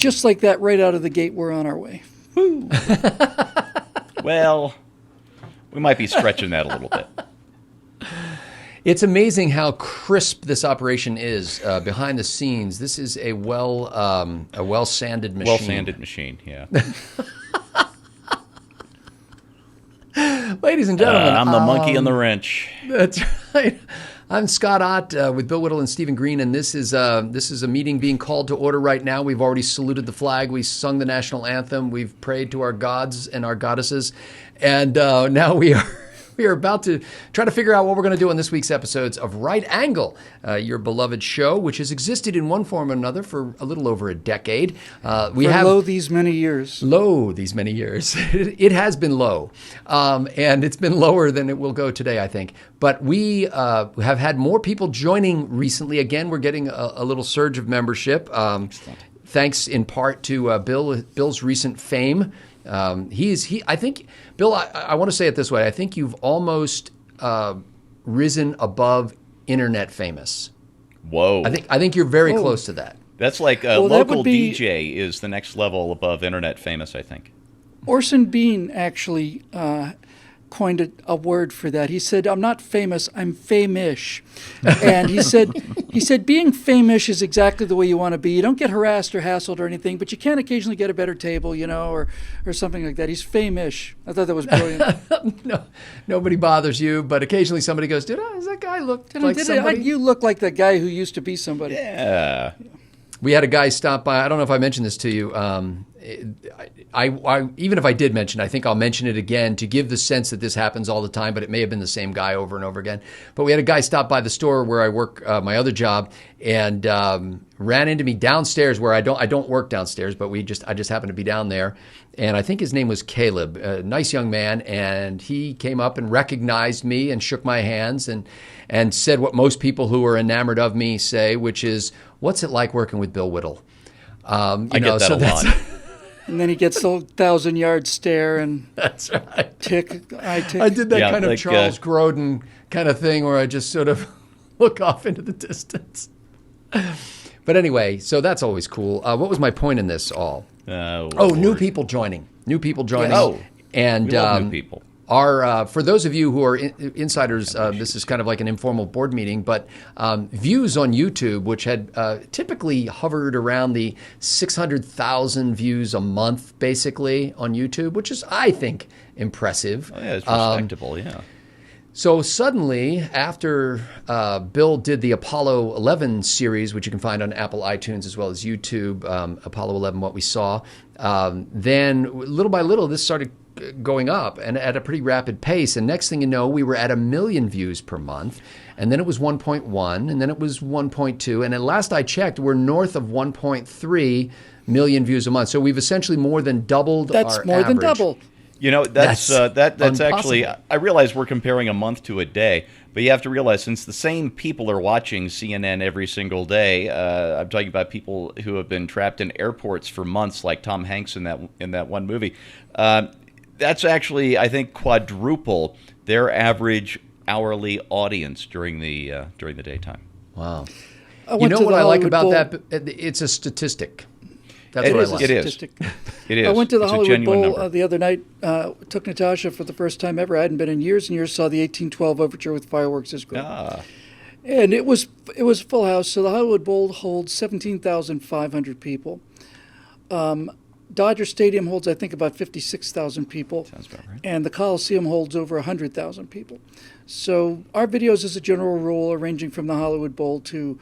just like that, right out of the gate, we're on our way. Woo. Well, we might be stretching that a little bit. It's amazing how crisp this operation is behind the scenes. This is a well-sanded machine. Well-sanded machine, yeah. Ladies and gentlemen, I'm the monkey in the wrench. That's right. I'm Scott Ott with Bill Whittle and Stephen Green, and this is a meeting being called to order right now. We've already saluted the flag. We sung the national anthem. We've prayed to our gods and our goddesses, and now we are about to try to figure out what we're going to do on this week's episodes of Right Angle, your beloved show, which has existed in one form or another for a little over a decade. Low these many years. Low these many years. It has been low, and it's been lower than it will go today, I think. But we have had more people joining recently. Again, we're getting a little surge of membership, thanks in part to Bill's recent fame. I think, Bill, I want to say it this way. I think you've almost risen above internet famous. Whoa. I think you're very close to that. That's like a local DJ is the next level above internet famous, I think. Orson Bean actually coined a word for that. He said, "I'm not famous, I'm famish." And he said being famish is exactly the way you want to be. You don't get harassed or hassled or anything, but you can occasionally get a better table, or something like that. He's famish. I thought that was brilliant. No, nobody bothers you, but occasionally somebody goes, does that guy look like somebody? You look like the guy who used to be somebody. Yeah. We had a guy stop by. I don't know if I mentioned this to you. I even if I did mention, I think I'll mention it again to give the sense that this happens all the time, but it may have been the same guy over and over again. But we had a guy stop by the store where I work my other job and ran into me downstairs where I don't work downstairs, but I just happened to be down there. And I think his name was Caleb, a nice young man, and he came up and recognized me and shook my hands and said what most people who are enamored of me say, which is, "What's it like working with Bill Whittle?" I get that a lot. And then he gets the 1,000-yard stare and that's right. Tick. I did that kind of Charles Grodin kind of thing where I just sort of look off into the distance. But anyway, so that's always cool. What was my point in this all? New people joining. Yes. And we love new people. For those of you who are insiders, this is kind of like an informal board meeting, but views on YouTube, which had typically hovered around the 600,000 views a month, basically, on YouTube, which is, I think, impressive. Oh, yeah, it's respectable, yeah. So suddenly, after Bill did the Apollo 11 series, which you can find on Apple iTunes as well as YouTube, Apollo 11, What We Saw, then little by little, this started going up and at a pretty rapid pace. And next thing you know, we were at 1 million views per month. And then it was 1.1, and then it was 1.2. And at last I checked, we're north of 1.3 million views a month. So we've essentially more than doubled our average. That's more than double. That's actually, I realize we're comparing a month to a day, but you have to realize since the same people are watching CNN every single day, I'm talking about people who have been trapped in airports for months, like Tom Hanks in that one movie. That's actually, I think, quadruple their average hourly audience during the daytime. Wow. You know what I like about that? It's a statistic. That's what I like. It is. It is. I went to the Hollywood Bowl number. The other night, took Natasha for the first time ever. I hadn't been in years and years, saw the 1812 Overture with fireworks as well. And it was a full house. So the Hollywood Bowl holds 17,500 people. Dodger Stadium holds, I think, about 56,000 people. Sounds about right. And the Coliseum holds over 100,000 people. So our videos, as a general rule, are ranging from the Hollywood Bowl to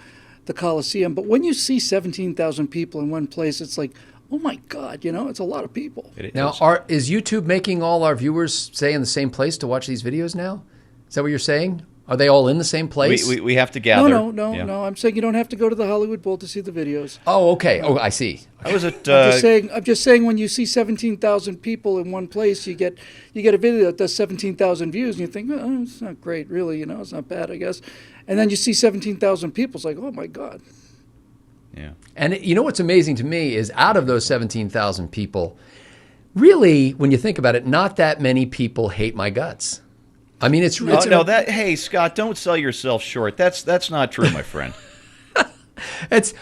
the Coliseum. But when you see 17,000 people in one place, it's like, oh my God, it's a lot of people. Now, is YouTube making all our viewers stay in the same place to watch these videos now? Is that what you're saying? Are they all in the same place? We have to gather. No. I'm saying you don't have to go to the Hollywood Bowl to see the videos. Oh, okay. I see. I was at. I'm just saying when you see 17,000 people in one place, you get a video that does 17,000 views, and you think, oh, it's not great, really. It's not bad, I guess. And then you see 17,000 people. It's like, oh my God. Yeah. And what's amazing to me is out of those 17,000 people, really, when you think about it, not that many people hate my guts. I mean, hey, Scott, don't sell yourself short. That's not true, my friend.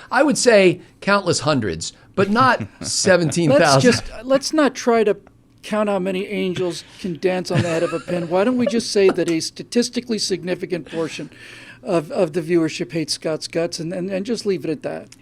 I would say countless hundreds, but not 17,000. Let's not try to count how many angels can dance on the head of a pin. Why don't we just say that a statistically significant portion of the viewership hates Scott's guts, and just leave it at that?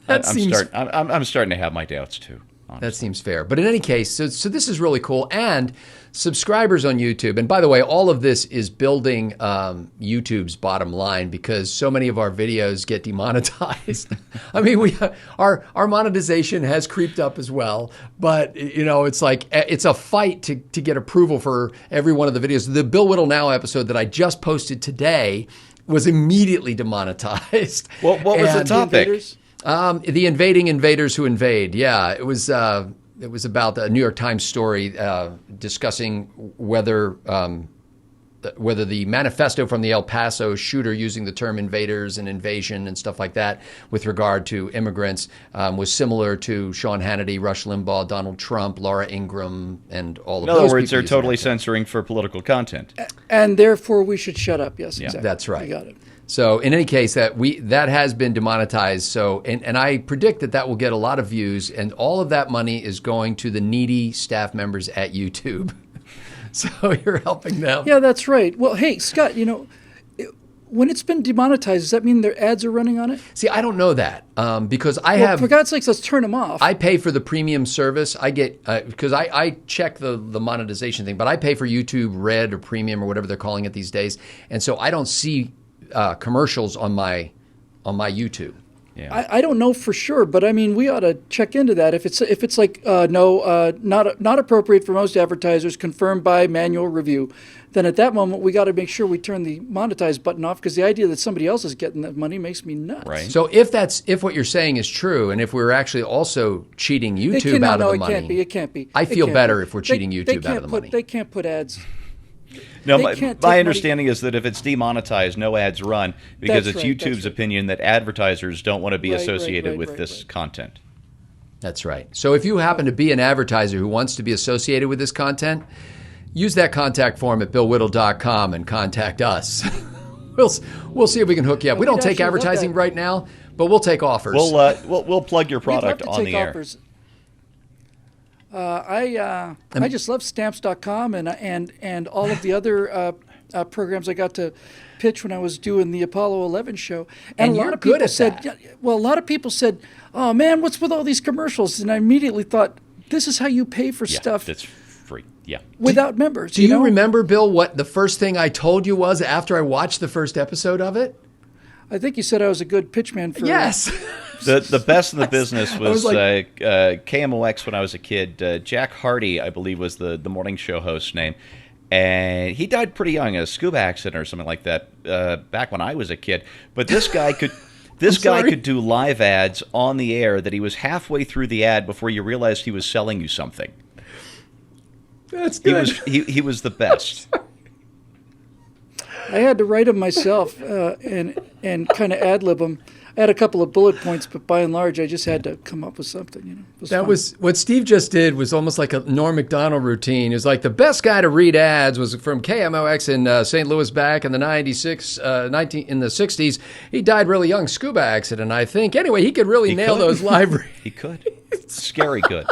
I'm starting to have my doubts too. Honestly. That seems fair. But in any case, so this is really cool. And subscribers on YouTube. And by the way, all of this is building YouTube's bottom line because so many of our videos get demonetized. I mean, our monetization has creeped up as well. But, it's like it's a fight to get approval for every one of the videos. The Bill Whittle Now episode that I just posted today was immediately demonetized. What was the topic? The invading invaders who invade. Yeah, it was about a New York Times story discussing whether the manifesto from the El Paso shooter using the term invaders and invasion and stuff like that with regard to immigrants was similar to Sean Hannity, Rush Limbaugh, Donald Trump, Laura Ingraham, and all of those. In other words, they're totally censoring for political content. And therefore, we should shut up. Yes, exactly. That's right. You got it. So in any case, that has been demonetized. So and I predict that will get a lot of views, and all of that money is going to the needy staff members at YouTube. So you're helping them. Yeah, that's right. Well, hey, Scott, when it's been demonetized, does that mean their ads are running on it? See, I don't know that because I have. For God's sakes, let's turn them off. I pay for the premium service. I get because I check the monetization thing, but I pay for YouTube Red or Premium or whatever they're calling it these days, and so I don't see commercials on my YouTube. Yeah. I don't know for sure, but I mean, we ought to check into that. If it's like not appropriate for most advertisers, confirmed by manual review, then at that moment we got to make sure we turn the monetize button off because the idea that somebody else is getting that money makes me nuts. Right. So if what you're saying is true, and if we're actually also cheating YouTube out of the money, it can't be. I feel better if we're cheating YouTube out of the money. They can't put ads. No, my understanding is that if it's demonetized, no ads run because it's YouTube's opinion that advertisers don't want to be associated with this content. That's right. So if you happen to be an advertiser who wants to be associated with this content, use that contact form at billwhittle.com and contact us. We'll see if we can hook you up. We don't take advertising right now, but we'll take offers. We'll plug your product on the air. Offers. I just love stamps.com and all of the other programs I got to pitch when I was doing the Apollo 11 show. And a lot of people said, well, a lot of people said, "Oh man, what's with all these commercials?" And I immediately thought, this is how you pay for stuff. That's free. Yeah. Without members. Do you remember, Bill, what the first thing I told you was after I watched the first episode of it? I think you said I was a good pitchman for Yes. The best in the business was KMOX when I was a kid. Jack Hardy, I believe, was the morning show host's name. And he died pretty young, a scuba accident or something like that, back when I was a kid. But this guy could do live ads on the air that he was halfway through the ad before you realized he was selling you something. That's good. He was the best. I had to write them myself and kind of ad-lib them. I had a couple of bullet points, but by and large, I just had to come up with something. That was what Steve just did. Was almost like a Norm Macdonald routine. It was like the best guy to read ads was from KMOX in St. Louis back in the in the 60s. He died really young, scuba accident, I think. Anyway, he could really nail those live reads. He could. Scary good.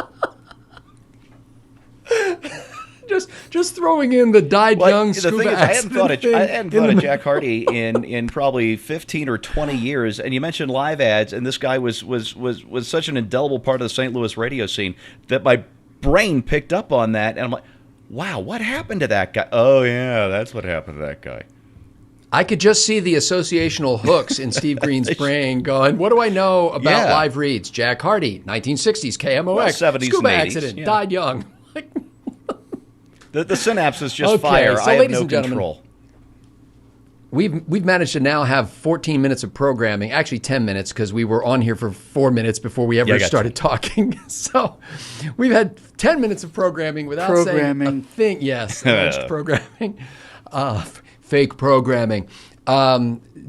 Just throwing in the died young scuba accident. I hadn't thought of Jack Hardy in probably 15 or 20 years. And you mentioned live ads, and this guy was such an indelible part of the St. Louis radio scene that my brain picked up on that, and I'm like, wow, what happened to that guy? Oh yeah, that's what happened to that guy. I could just see the associational hooks in Steve Green's brain going, what do I know about live reads? Jack Hardy, 1960s, KMOX, 70s scuba and 80s, accident, died young. The synapses just fire. So I have ladies no and gentlemen, control. We've managed to now have 14 minutes of programming, actually 10 minutes because we were on here for 4 minutes before we ever started talking. So we've had 10 minutes of programming without saying a thing. Yes, programming, fake programming.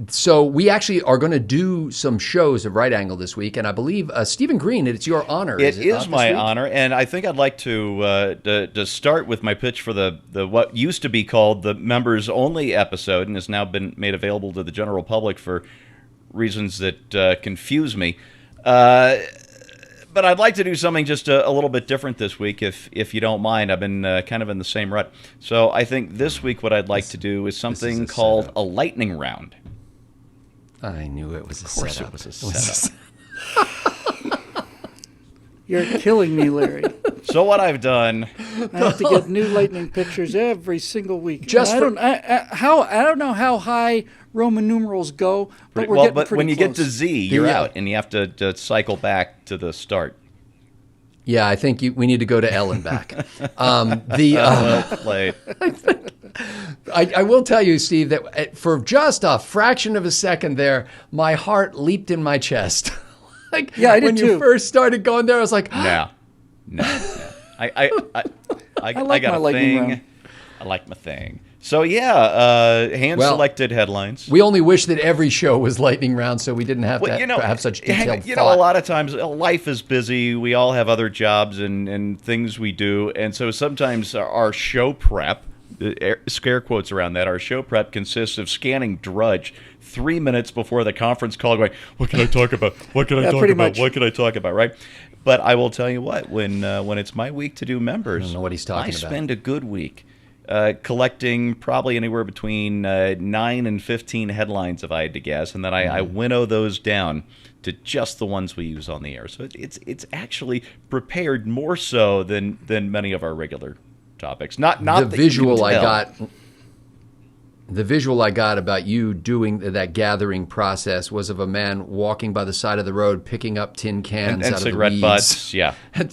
So we actually are going to do some shows of Right Angle this week, and I believe Stephen Green, it's your honor. It is my honor, and I think I'd like to start with my pitch for the what used to be called the members only episode, and has now been made available to the general public for reasons that confuse me. But I'd like to do something just a little bit different this week, if you don't mind. I've been kind of in the same rut. So I think this week what I'd like to do is something called a lightning round. I knew it was a Of course setup. it was a setup. You're killing me, Larry. So what I've done... I have to get new lightning pictures every single week. Just I don't know how high Roman numerals go, but we're getting pretty when you close. get to Z, you're Yeah. out, and you have to cycle back to the start. Yeah, I think we need to go to L and back. Well played. I will tell you, Steve, that for just a fraction of a second there, my heart leaped in my chest. Yeah, I did when you too. first started going there, I was like, No. I like got my a lightning thing. round. I like my thing. So yeah, hand-selected headlines. we only wish that every show was lightning round, so we didn't have Well, to have such detailed you thought. know, a lot of times life is busy. We all have other jobs and things we do, and so sometimes our show prep, scare quotes around that, our show prep consists of scanning Drudge 3 minutes before the conference call, going, "What can I talk about? What can I talk pretty about? much. What can I talk about?" Right? But I will tell you what, when it's my week to do members, I don't know what he's talking about. I spend a good week collecting probably anywhere between 9 and 15 headlines, if I had to guess, and then I winnow those down to just the ones we use on the air. So it's actually prepared more so than many of our regular topics. Not the that you can visual I tell. got. The visual I got about you doing that gathering process was of a man walking by the side of the road, picking up tin cans and out cigarette of the weeds, butts, yeah. and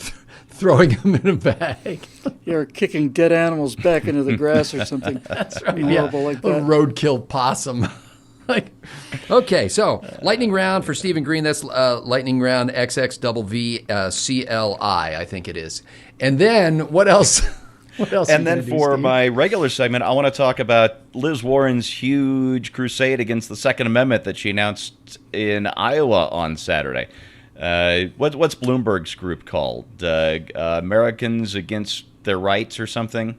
throwing them in a bag. You're kicking dead animals back into the grass or something horrible like A that. roadkill possum. Okay, so lightning round for Stephen Green. That's lightning round XXVVCLI, I think it is. And then what else? What else? And then for my regular segment, I want to talk about Liz Warren's huge crusade against the Second Amendment that she announced in Iowa on Saturday. What's Bloomberg's group called? Americans Against Their Rights or something?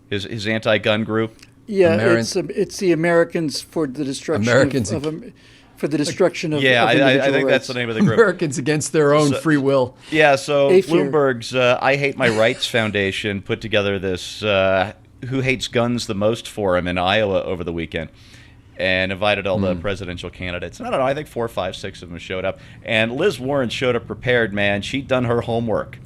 His anti-gun group? Yeah, it's the Americans for the destruction for the destruction of yeah, of I individual think that's rights. the name of the group. Americans Against Their Own Free Will. Yeah, so AFEAR. Bloomberg's I Hate My Rights Foundation put together this Who Hates Guns the Most forum in Iowa over the weekend and invited all the presidential candidates. And I don't know, I think 4, 5, 6 of them showed up. And Liz Warren showed up prepared, man. She'd done her homework.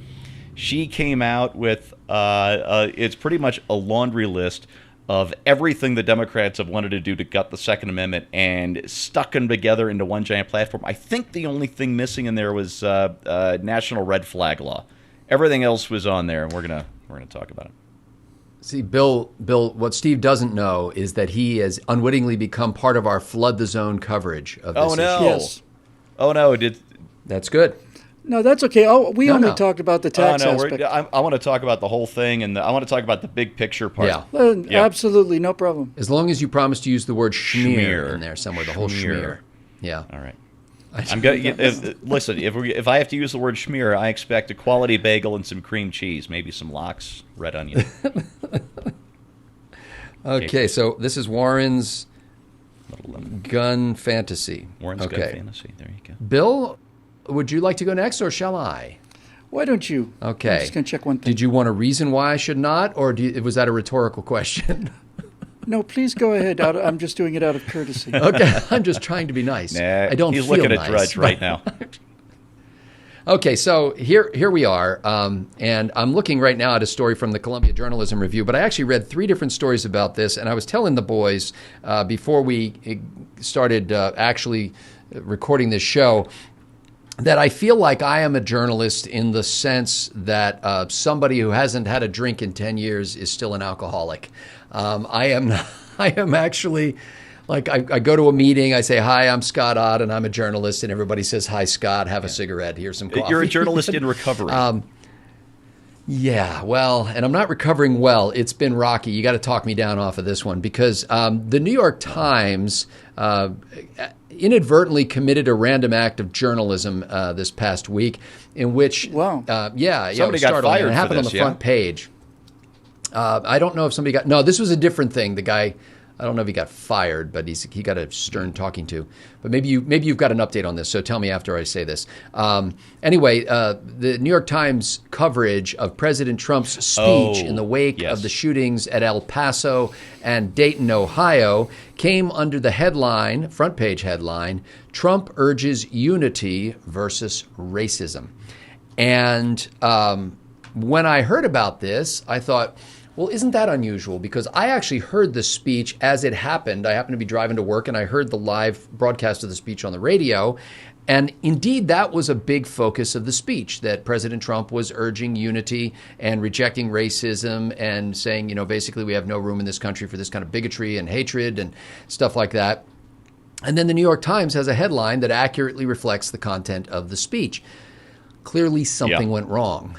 She came out with, it's pretty much a laundry list of everything the Democrats have wanted to do to gut the Second Amendment and stuck them together into one giant platform. I think the only thing missing in there was national red flag law. Everything else was on there, and we're gonna talk about it. See, Bill, what Steve doesn't know is that he has unwittingly become part of our Flood the Zone coverage of this Oh no! issue. Yes. Oh no! That's good. No, that's okay. We only No. talked about the tax no, aspect. I want to talk about the whole thing, and I want to talk about the big picture part. Yeah. Yeah. Absolutely, no problem. As long as you promise to use the word schmear Schmear. in there somewhere, the whole Schmear. schmear. Yeah. All right. I'm going. Listen, if I have to use the word schmear, I expect a quality bagel and some cream cheese, maybe some lox, red onion. Okay, so this is Warren's gun fantasy. Warren's okay. Gun Fantasy. There you go. Bill, would you like to go next, or shall I? Why don't you? Okay. I'm just going to check one thing. Did you want a reason why I should not, or was that a rhetorical question? No, please go ahead. I'm just doing it out of courtesy. Okay, I'm just trying to be nice. Nah, I don't he's feel looking nice, at Drudge but- right now. Okay, so here we are, and I'm looking right now at a story from the Columbia Journalism Review, but I actually read 3 different stories about this, and I was telling the boys before we started actually recording this show that I feel like I am a journalist in the sense that somebody who hasn't had a drink in 10 years is still an alcoholic. I am actually... Like, I go to a meeting, I say, "Hi, I'm Scott Ott, and I'm a journalist," and everybody says, "Hi, Scott, have a cigarette, here's some coffee." You're a journalist in recovery. Yeah, well, and I'm not recovering well. It's been rocky. You got to talk me down off of this one because the New York Times inadvertently committed a random act of journalism this past week in which, Wow. Somebody got it was startling. fired It happened for on this, the front page. I don't know if somebody got... No, this was a different thing. The guy... I don't know if he got fired, but he got a stern talking to. But maybe you've got an update on this, so tell me after I say this. Anyway, the New York Times coverage of President Trump's speech in the wake of the shootings at El Paso and Dayton, Ohio, came under the headline, front page headline, "Trump urges unity versus racism." And when I heard about this, I thought, well, isn't that unusual? Because I actually heard the speech as it happened. I happened to be driving to work, and I heard the live broadcast of the speech on the radio. And indeed, that was a big focus of the speech, that President Trump was urging unity and rejecting racism and saying, basically we have no room in this country for this kind of bigotry and hatred and stuff like that. And then the New York Times has a headline that accurately reflects the content of the speech. Clearly something went wrong.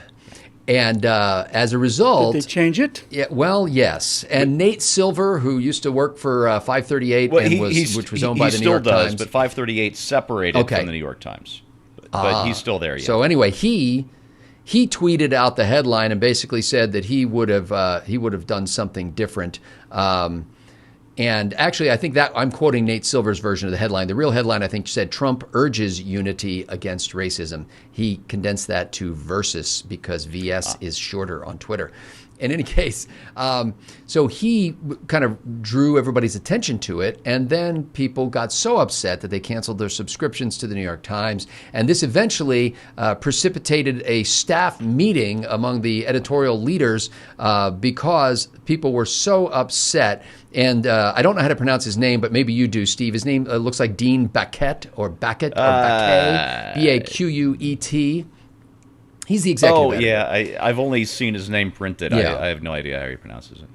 And as a result... Did they change it? Yeah, well, yes. And Nate Silver, who used to work for 538, which was owned by the New York Times. But 538 separated from the New York Times. But he's still there, So anyway, he tweeted out the headline and basically said that he would have done something different. And actually, I think that I'm quoting Nate Silver's version of the headline. The real headline, I think, said Trump urges unity against racism. He condensed that to versus because VS is shorter on Twitter. In any case, so he kind of drew everybody's attention to it, and then people got so upset that they canceled their subscriptions to the New York Times, and this eventually precipitated a staff meeting among the editorial leaders because people were so upset. And I don't know how to pronounce his name, but maybe you do, Steve. His name looks like Dean Baquet or Baquet, Baquet. He's the executive editor. Yeah, I've only seen his name printed. Yeah. I have no idea how he pronounces it.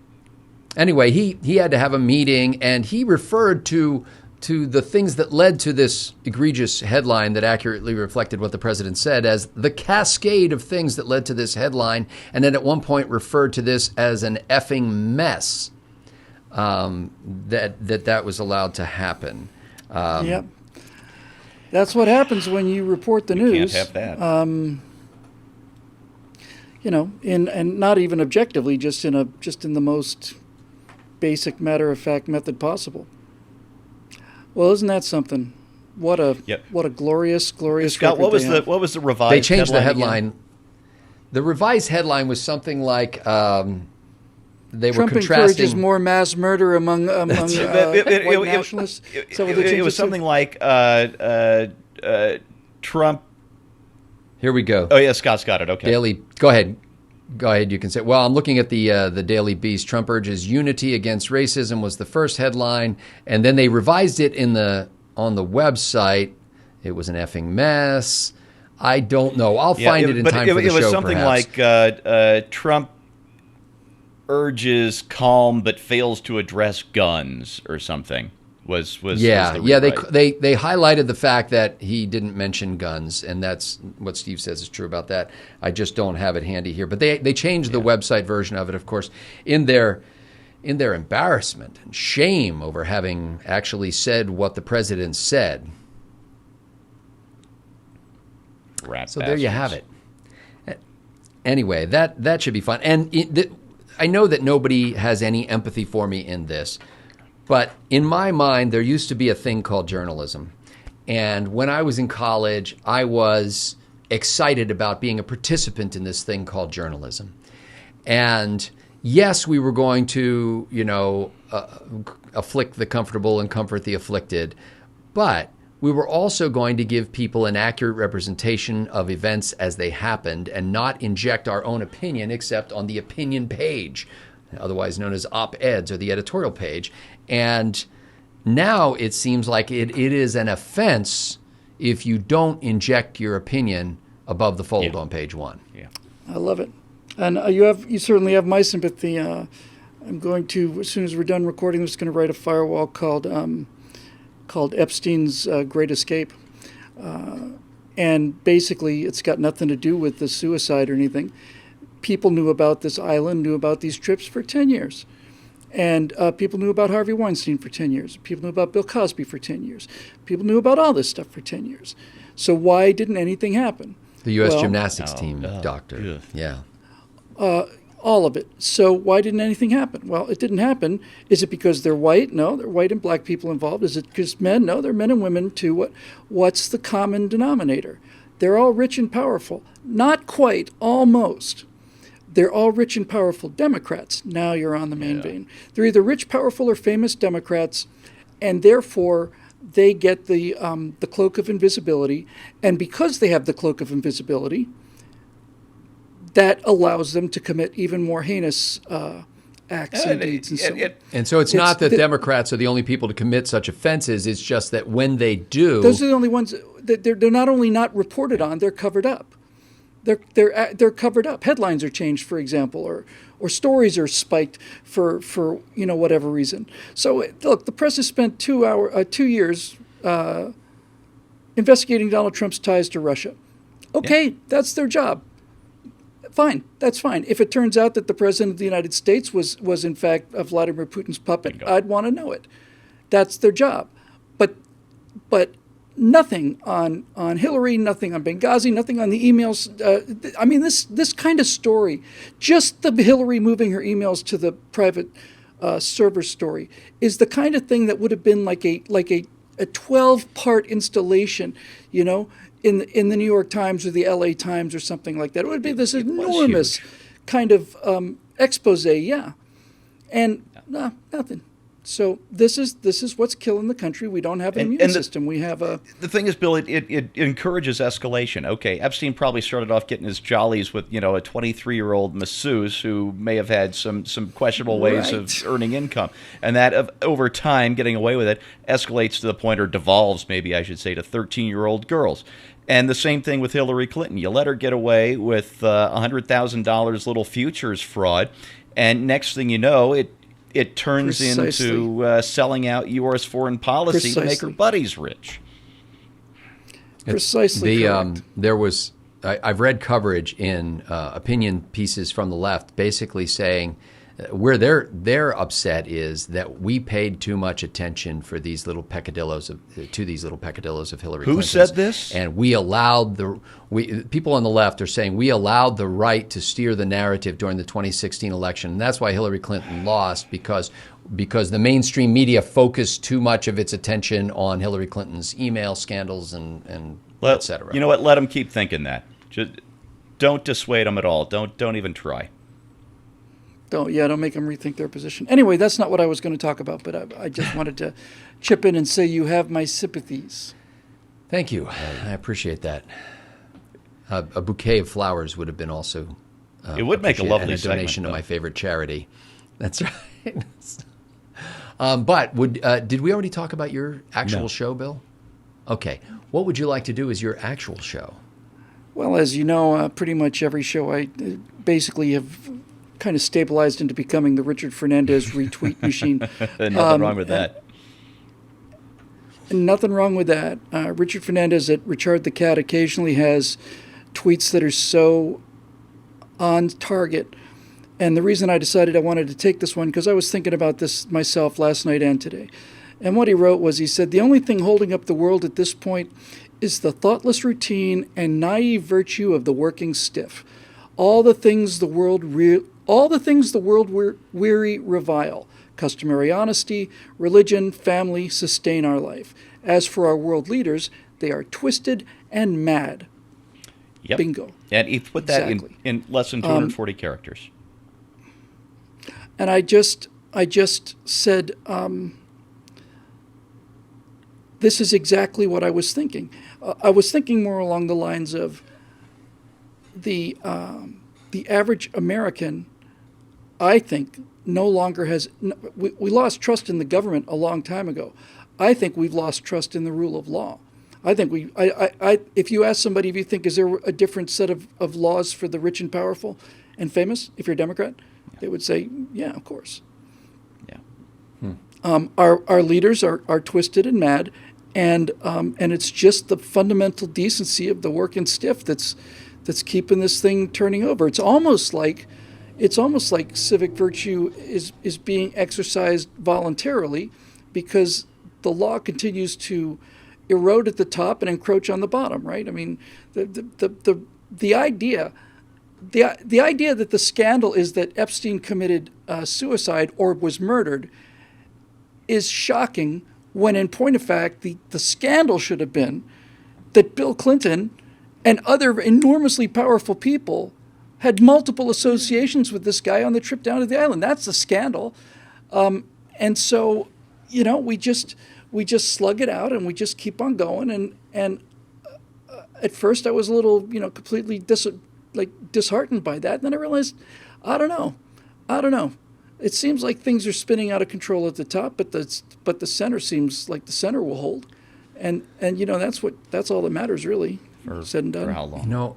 Anyway, he had to have a meeting, and he referred to the things that led to this egregious headline that accurately reflected what the president said as the cascade of things that led to this headline, and then at one point referred to this as an effing mess. That was allowed to happen. Yep. That's what happens when you report the news. You can't have that. And not even objectively, just in the most basic matter-of-fact method possible. Well, isn't that something? What a glorious Scott, what was the revised? They changed the headline. Again? The revised headline was something like they Trump were contrasting. Encourages more mass murder among white nationalists. It was something like Trump. Here we go. Oh yeah, Scott's got it. Okay. Daily. Go ahead. You can say. Well, I'm looking at the Daily Beast. Trump urges unity against racism was the first headline, and then they revised it on the website. It was an effing mess. I don't know. I'll find it in time for the show. It was something like Trump urges calm but fails to address guns or something. They highlighted the fact that he didn't mention guns, and that's what Steve says is true about that. I just don't have it handy here, but they changed the website version of it, of course, in their embarrassment and shame over having actually said what the president said. There you have it. Anyway, that should be fun, and I know that nobody has any empathy for me in this. But in my mind, there used to be a thing called journalism. And when I was in college, I was excited about being a participant in this thing called journalism. And yes, we were going to, afflict the comfortable and comfort the afflicted. But we were also going to give people an accurate representation of events as they happened and not inject our own opinion except on the opinion page, otherwise known as op-eds or the editorial page. And now it seems like it is an offense if you don't inject your opinion above the fold on page one. Yeah, I love it, and you certainly have my sympathy. I'm going to, as soon as we're done recording, I'm just going to write a firewall called Epstein's Great Escape, and basically it's got nothing to do with the suicide or anything. People knew about this island, knew about these trips for 10 years. And people knew about Harvey Weinstein for 10 years. People knew about Bill Cosby for 10 years. People knew about all this stuff for 10 years. So why didn't anything happen? The U.S. gymnastics team doctor. Yeah. Yeah. All of it. So why didn't anything happen? Well, it didn't happen. Is it because they're white? No, there are white and black people involved. Is it because men? No, they're men and women too. What's the common denominator? They're all rich and powerful. Not quite, almost. They're all rich and powerful Democrats. Now you're on the main vein. They're either rich, powerful, or famous Democrats, and therefore they get the cloak of invisibility. And because they have the cloak of invisibility, that allows them to commit even more heinous acts and deeds and so on. And so it's not that Democrats are the only people to commit such offenses. It's just that when they do, those are the only ones that they're not only not reported on, they're covered up. They're covered up. Headlines are changed, for example, or stories are spiked for whatever reason. So look, the press has spent 2 years investigating Donald Trump's ties to Russia. Okay, that's their job. Fine, that's fine. If it turns out that the president of the United States was in fact Vladimir Putin's puppet, I'd want to know it. That's their job. But nothing on Hillary, nothing on Benghazi, nothing on the emails. I mean, this kind of story, just the Hillary moving her emails to the private server story, is the kind of thing that would have been like a 12-part installation, in the New York Times or the LA Times or something like that. It would be this enormous kind of expose, and nothing. So this is what's killing the country. We don't have an immune system. We have a... The thing is, Bill, it encourages escalation. Okay, Epstein probably started off getting his jollies with, a 23-year-old masseuse who may have had some questionable ways of earning income. And that, over time, getting away with it, escalates to the point, or devolves, maybe I should say, to 13-year-old girls. And the same thing with Hillary Clinton. You let her get away with $100,000 little futures fraud, and next thing you know, it turns into selling out U.S. foreign policy to make her buddies rich. Precisely correct. There was, I've read coverage in opinion pieces from the left basically saying where their upset is that we paid too much attention for these little peccadillos of Hillary Clinton. Who said this? And we allowed people on the left are saying we allowed the right to steer the narrative during the 2016 election, and that's why Hillary Clinton lost because the mainstream media focused too much of its attention on Hillary Clinton's email scandals and et cetera. You know what? Let them keep thinking that. Just don't dissuade them at all. Don't even try. Don't make them rethink their position. Anyway, that's not what I was going to talk about, but I just wanted to chip in and say you have my sympathies. Thank you. I appreciate that. A bouquet of flowers would have been also it would make a lovely donation to my favorite charity. That's right. But did we already talk about your actual show, Bill? Okay. What would you like to do as your actual show? Well, as you know, pretty much every show I basically have kind of stabilized into becoming the Richard Fernandez retweet machine. Nothing wrong with that. Nothing wrong with that. Richard Fernandez at Richard the Cat occasionally has tweets that are so on target. And the reason I decided I wanted to take this one, because I was thinking about this myself last night and today. And what he wrote was, he said, the only thing holding up the world at this point is the thoughtless routine and naive virtue of the working stiff. All the things the world weary revile. Customary honesty, religion, family sustain our life. As for our world leaders, they are twisted and mad. Yep. Bingo. And he put that in less than 240 characters. And I just said, this is exactly what I was thinking. I was thinking more along the lines of the average American, I think, no longer has... We lost trust in the government a long time ago. I think we've lost trust in the rule of law. I think if you ask somebody if you think, is there a different set of laws for the rich and powerful and famous, if you're a Democrat, they would say, yeah, of course. Yeah. Our leaders are twisted and mad, and it's just the fundamental decency of the working stiff that's keeping this thing turning over. It's almost like civic virtue is being exercised voluntarily, because the law continues to erode at the top and encroach on the bottom. Right? I mean, the idea the idea that the scandal is that Epstein committed suicide or was murdered is shocking, when in point of fact, the scandal should have been that Bill Clinton and other enormously powerful people had multiple associations with this guy on the trip down to the island. That's the scandal. And so, we just slug it out and we just keep on going. And at first I was a little, completely disheartened by that. And then I realized, I don't know. It seems like things are spinning out of control at the top, but the center seems like the center will hold. And that's all that matters, really. Said and done. For how long?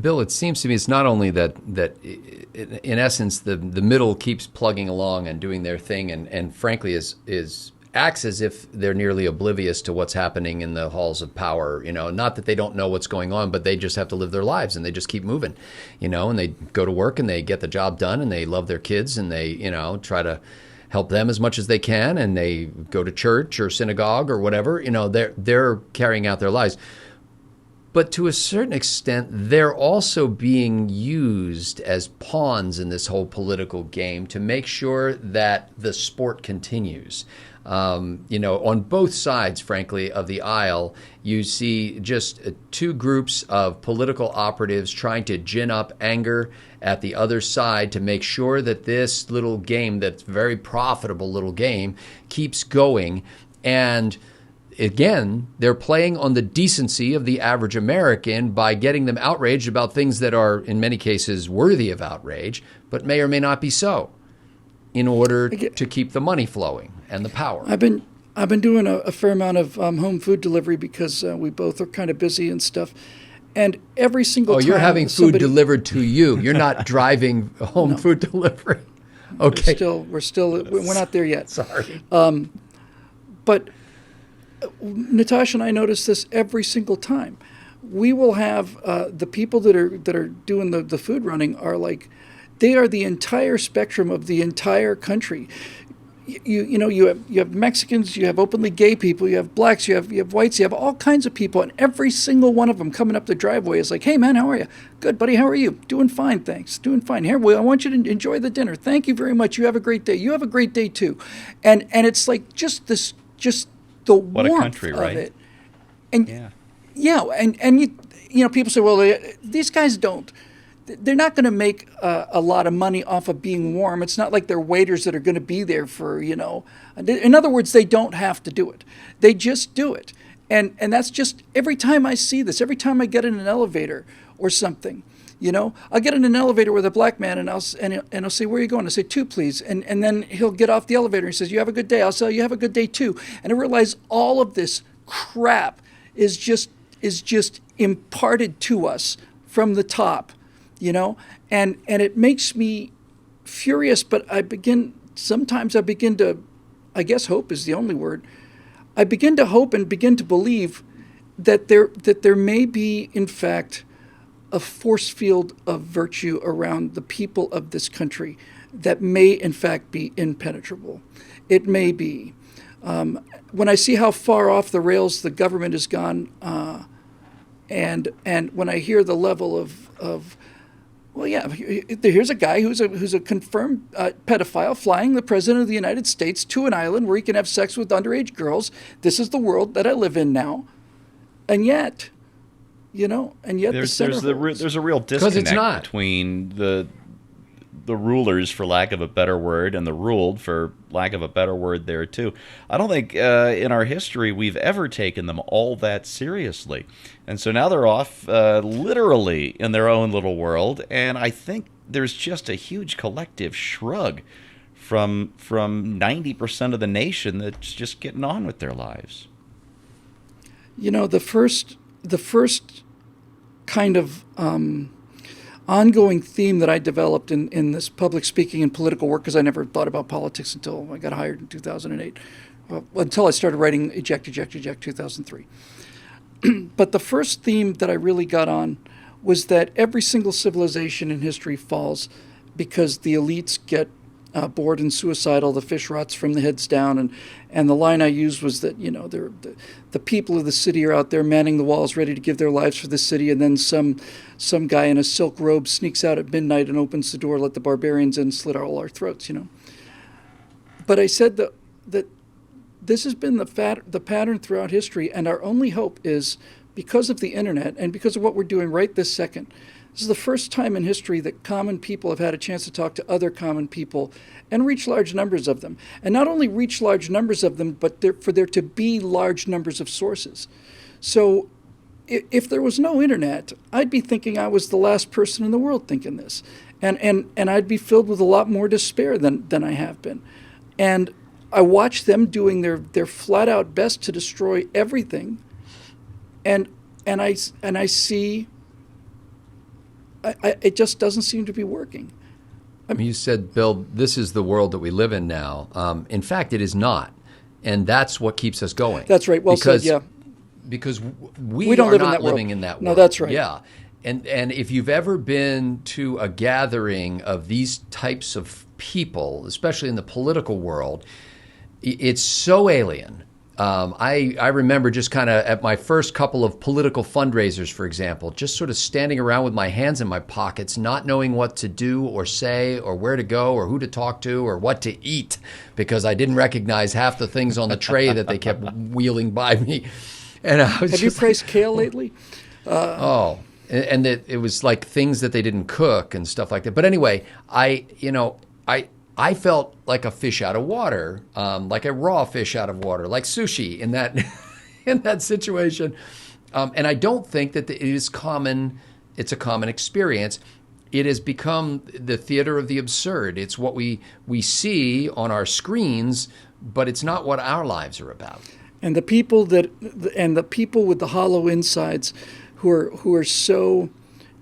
Bill, it seems to me it's not only that in essence the middle keeps plugging along and doing their thing, and frankly acts as if they're nearly oblivious to what's happening in the halls of power. Not that they don't know what's going on, but they just have to live their lives and they just keep moving. And they go to work and they get the job done and they love their kids and they try to help them as much as they can, and they go to church or synagogue or whatever. They're carrying out their lives. But to a certain extent, they're also being used as pawns in this whole political game to make sure that the sport continues. On both sides, frankly, of the aisle, you see just two groups of political operatives trying to gin up anger at the other side to make sure that this little game, that's very profitable little game, keeps going. And again, they're playing on the decency of the average American by getting them outraged about things that are, in many cases, worthy of outrage, but may or may not be so, in order to keep the money flowing and the power. I've been doing a fair amount of home food delivery because we both are kind of busy and stuff. And every single time... Oh, you're having food delivered to you. You're not driving home food delivery. Okay. We're not there yet. Sorry. But Natasha and I notice this every single time. We will have the people that are doing the food running are like, they are the entire spectrum of the entire country. You have Mexicans, you have openly gay people, you have blacks, you have whites, you have all kinds of people, and every single one of them coming up the driveway is like, "Hey man, how are you? Good, buddy, how are you? Doing fine, thanks. Doing fine. Here, I want you to enjoy the dinner. Thank you very much. You have a great day. You have a great day too." And it's like just the What warmth a country, right? of it. And yeah, and people say, well, these guys don't. They're not going to make a lot of money off of being warm. It's not like they're waiters that are going to be there for, In other words, they don't have to do it. They just do it. And that's just, every time I see this, every time I get in an elevator or something, I'll get in an elevator with a black man and I'll say, "Where are you going?" I say, "2, please." And then he'll get off the elevator and he says, "You have a good day." I'll say, "You have a good day too." And I realize all of this crap is just imparted to us from the top. And it makes me furious, but sometimes I begin to, I guess hope is the only word. I begin to hope and begin to believe that there may be, in fact, a force field of virtue around the people of this country that may, in fact, be impenetrable. It may be. When I see how far off the rails the government has gone, and when I hear the level of well, yeah, here's a guy who's a confirmed pedophile flying the president of the United States to an island where he can have sex with underage girls. This is the world that I live in now. And yet, there's a real disconnect between the rulers, for lack of a better word, and the ruled, for lack of a better word there too. I don't think in our history we've ever taken them all that seriously. And so now they're off literally in their own little world, and I think there's just a huge collective shrug from 90% of the nation that's just getting on with their lives. The first kind of ongoing theme that I developed in this public speaking and political work, because I never thought about politics until I got hired in 2008, until I started writing Eject 2003. But the first theme that I really got on was that every single civilization in history falls because the elites get bored and suicidal. The fish rots from the heads down, and the line I used was that the people of the city are out there manning the walls, ready to give their lives for the city, and then some guy in a silk robe sneaks out at midnight and opens the door, let the barbarians in, slit all our throats. But I said that this has been the pattern throughout history, and our only hope is, because of the internet and because of what we're doing right this second, this is the first time in history that common people have had a chance to talk to other common people and reach large numbers of them. And not only reach large numbers of them, but for there to be large numbers of sources. So if there was no internet, I'd be thinking I was the last person in the world thinking this. And I'd be filled with a lot more despair than I have been. And I watch them doing their flat out best to destroy everything. And I see it just doesn't seem to be working. You said, Bill, this is the world that we live in now. In fact, it is not. And that's what keeps us going. That's right. Well said, yeah. Because we don't live living in that world. No, that's right. Yeah. And if you've ever been to a gathering of these types of people, especially in the political world, it's so alien. I remember just kind of at my first couple of political fundraisers, for example, just sort of standing around with my hands in my pockets, not knowing what to do or say or where to go or who to talk to or what to eat, because I didn't recognize half the things on the tray that they kept wheeling by me. And I was Have you praised kale lately? And it was like things that they didn't cook and stuff like that. But anyway, I felt like a fish out of water, like a raw fish out of water, like sushi in that in that situation. And I don't think that it is common. It's a common experience. It has become the theater of the absurd. It's what we see on our screens, but it's not what our lives are about. And the people with the hollow insides, who are so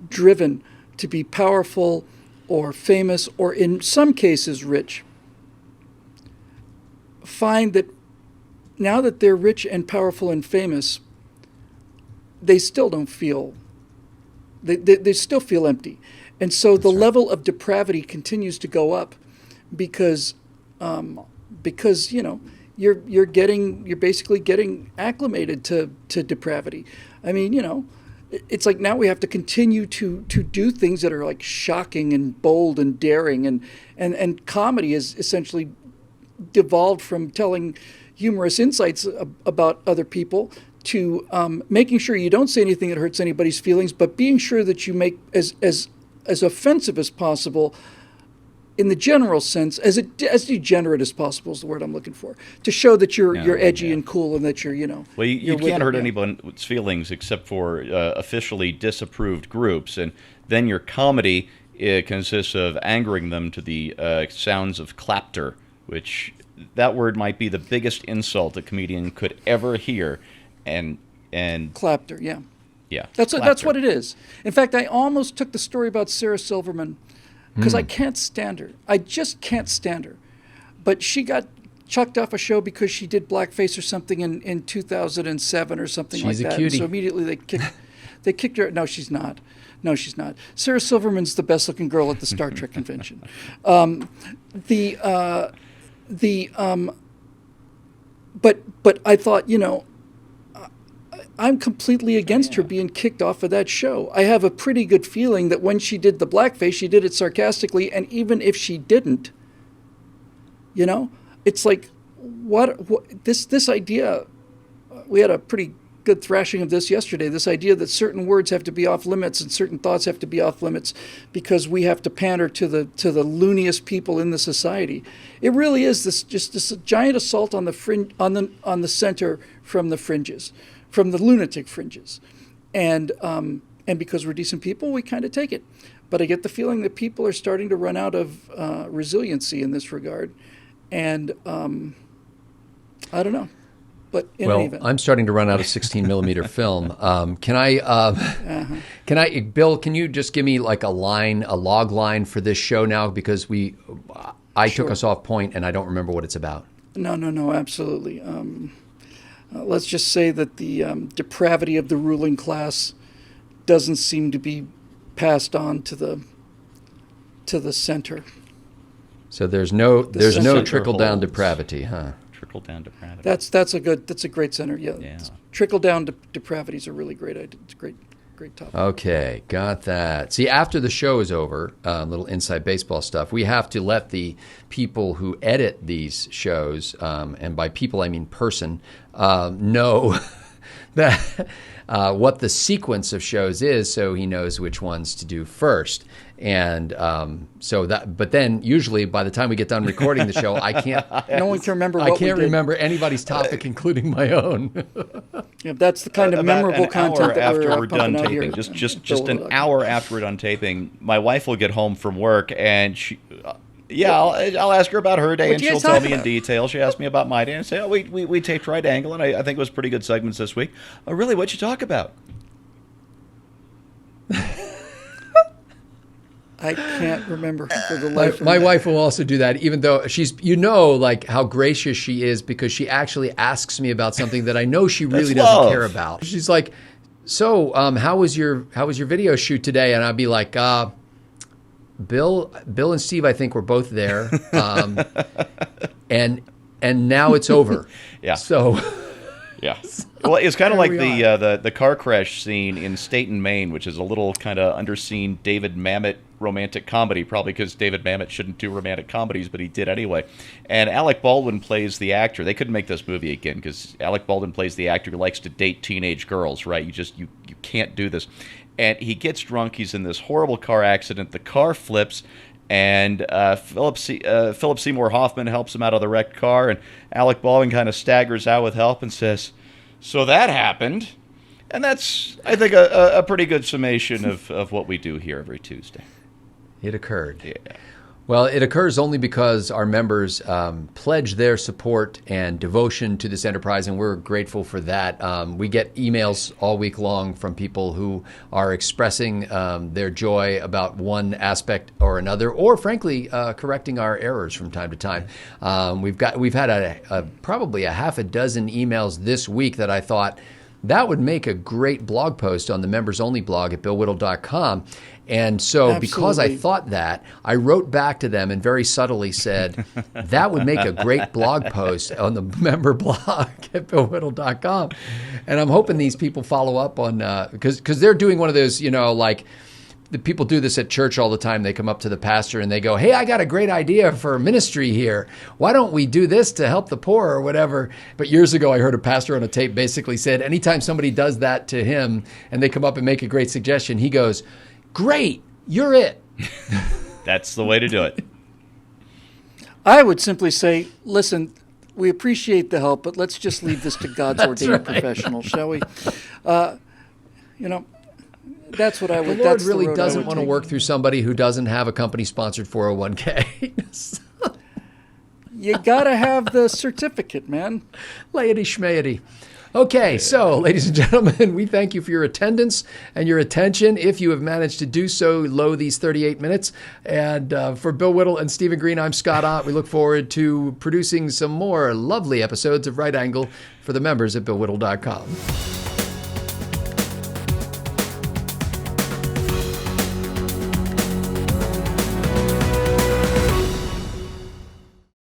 driven to be powerful or famous, or in some cases rich, find that now that they're rich and powerful and famous, they still don't feel, they still feel empty. And so the level of depravity continues to go up because you're basically getting acclimated to depravity. I mean, it's like now we have to continue to do things that are like shocking and bold and daring, and comedy is essentially devolved from telling humorous insights about other people to making sure you don't say anything that hurts anybody's feelings, but being sure that you make as offensive as possible, in the general sense, as degenerate as possible is the word I'm looking for, to show that you're edgy and cool and that you're. Well, you can't hurt anyone's feelings except for officially disapproved groups, and then your comedy consists of angering them to the sounds of clapter, which that word might be the biggest insult a comedian could ever hear, and clapter, yeah. Yeah, that's what it is. In fact, I almost took the story about Sarah Silverman, because I can't stand her. I just can't stand her. But she got chucked off a show because she did blackface or something in 2007 or something like that. She's a cutie. So immediately they kicked her. No, she's not. No, she's not. Sarah Silverman's the best-looking girl at the Star Trek convention. But I thought, I'm completely against her being kicked off of that show. I have a pretty good feeling that when she did the blackface, she did it sarcastically, and even if she didn't, it's like what this idea. We had a pretty good thrashing of this yesterday. This idea that certain words have to be off limits and certain thoughts have to be off limits because we have to pander to the looniest people in the society. It really is this giant assault on the fringe, on the center from the fringes. From the lunatic fringes, and because we're decent people, we kind of take it. But I get the feeling that people are starting to run out of resiliency in this regard, and I don't know. But in any event, I'm starting to run out of 16 millimeter film. Can I, Bill? Can you just give me like a log line for this show now, because I took us off point and I don't remember what it's about. No, absolutely. Let's just say that the depravity of the ruling class doesn't seem to be passed on to the center. So there's no center trickle down holds. depravity, huh? Trickle down depravity. That's a great center. Yeah. Yeah. Trickle down depravity is a really great idea. It's a great topic. Okay, got that. See, after the show is over, little inside baseball stuff, we have to let the people who edit these shows, and by people I mean person, know that what the sequence of shows is, so he knows which ones to do first. And but then usually by the time we get done recording the show, I can't. No one can remember. I What can't we did. remember anybody's topic, including my own. Yeah, that's the kind of About memorable an content hour that after we're we're done pumping out taping, here. just an hour after we're done taping, my wife will get home from work and she. I'll ask her about her day, and you she'll guys tell talk me in about? detail. She asked me about my day, and I say, "Oh, we taped Right Angle, and I think it was pretty good segments this week." Oh, really? What'd you talk about? I can't remember for the life of me. My wife will also do that, even though she's, like how gracious she is, because she actually asks me about something that I know she really That's doesn't love. care about. She's like, "So, how was your video shoot today?" And I'd be like, Bill and Steve, I think, were both there, and now it's over." Yeah. So. Yeah. Well, it's kind of There like we the car crash scene in Staten, Maine, which is a little kind of underseen David Mamet romantic comedy, probably because David Mamet shouldn't do romantic comedies, but he did anyway. And Alec Baldwin plays the actor. They couldn't make this movie again because Alec Baldwin plays the actor who likes to date teenage girls, right? You can't do this. And he gets drunk. He's in this horrible car accident. The car flips. And Philip Seymour Hoffman helps him out of the wrecked car, and Alec Baldwin kind of staggers out with help and says, "So that happened." And that's, I think, a pretty good summation of what we do here every Tuesday. It occurred. Yeah. Well, it occurs only because our members pledge their support and devotion to this enterprise, and we're grateful for that. We get emails all week long from people who are expressing their joy about one aspect or another, or frankly, correcting our errors from time to time. We've had probably a half a dozen emails this week that I thought that would make a great blog post on the members only blog at billwhittle.com. And so because I Absolutely. thought that, I wrote back to them and very subtly said, that would make a great blog post on the member blog at billwhittle.com. And I'm hoping these people follow up on, because they're doing one of those, like the people do this at church all the time. They come up to the pastor and they go, "Hey, I got a great idea for ministry here. Why don't we do this to help the poor or whatever?" But years ago, I heard a pastor on a tape basically said, anytime somebody does that to him and they come up and make a great suggestion, he goes, "Great, you're it." That's the way to do it. I would simply say, listen, we appreciate the help, but let's just leave this to God's ordained professional, shall we? That's what I would. The Lord that's really the road I doesn't would want to take. work through somebody who doesn't have a company-sponsored 401k. You gotta have the certificate, man. Laity schmayity. Okay, so, ladies and gentlemen, we thank you for your attendance and your attention, if you have managed to do so, these 38 minutes. And for Bill Whittle and Stephen Green, I'm Scott Ott. We look forward to producing some more lovely episodes of Right Angle for the members at billwhittle.com.